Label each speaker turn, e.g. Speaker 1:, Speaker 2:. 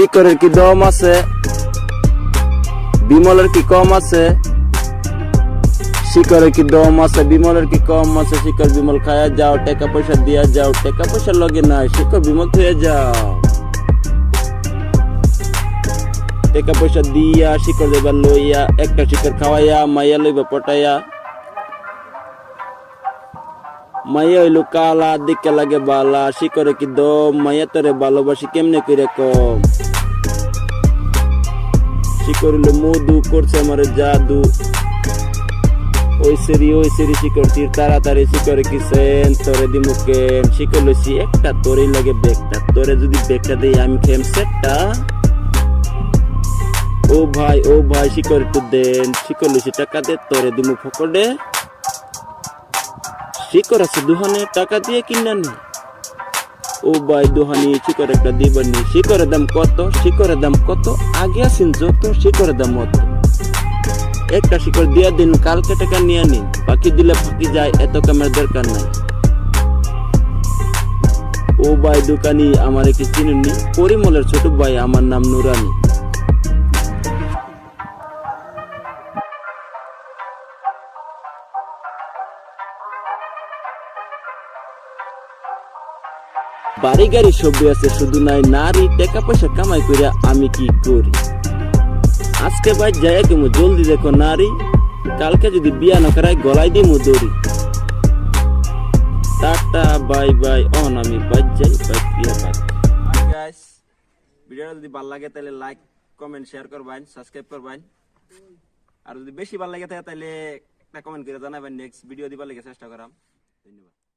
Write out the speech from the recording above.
Speaker 1: শিকরের কি দম আছে? বিমলের কি কম আছে? শিকরের কি দম আছে? বিমলের কি কম আছে? শিকর বিমল খায়া যাও, টাকা পয়সা দিয়া যাও, টাকা পয়সা লগে নাই, শিকর বিমল থয়ে যাও। টাকা পয়সা দিয়া শিকর দেবার লইয়া, একটা শিকর খাওয়াইয়া মাইয়া লইবা পটাইয়া। মাইয়া হইলো কালা, দিকে লাগে বালা, শিকরে কি দম, মাইয়া তোরে ভালোবাসি কেমনে কইরা কম। শিকর হইলো মধু, করছে আমারে জাদু, ওই সেরি শিকর তীর তাড়াতাড়ি, শিকরে কি সেন তোরে দিমু কেন। শিকর লইছি একটা, তোরই লাগে বেগটা, তোরে যদি বেগটা দেই আমি খেম সেটটা। ও ভাই শিকর একটু দেন, শিকর লইছি টাকা দে, তোরে দিমু ফকড়ে। শিকর আছে দুহানে, টাকা দিয়ে কিনা নি। ও ভাই দুহানি, শিকর একটা দিবানি। শিকরের দাম কত? শিকরের দাম কত? আগে আসেন যত, শিকরের দাম মত। একটা শিকর দিয়া দিন, কালকে টাকা নিয়ে নিন, বাকি দিলে ফাঁকি যায়, এত কামের দরকার নাই। ও ভাই দোকানি, আমারে কি চিনেননি? পরিমলের ছোট ভাই, আমার নাম নুরানি। বাড়ি গাড়ি সবই আছে, শুধু নাই নারী, টাকা পয়সা কামাই করিয়া আমি কি করি। আজকে ভাই যাই কেমন জলদি দেখো নারী, কালকে যদি বিয়া না করাই গলায় দিমু দড়ি। টাটা বাই বাই, অন আমি বাই যাই, বাই প্রিয়া বাই। গাইস, ভিডিওটা যদি ভালো লাগে তাহলে লাইক কমেন্ট শেয়ার করবেন, সাবস্ক্রাইব করবেন। আর যদি বেশি ভালো লাগে তাহলে একটা কমেন্ট করে জানাবেন, নেক্সট ভিডিও দিবার লাগে চেষ্টা করাম। ধন্যবাদ।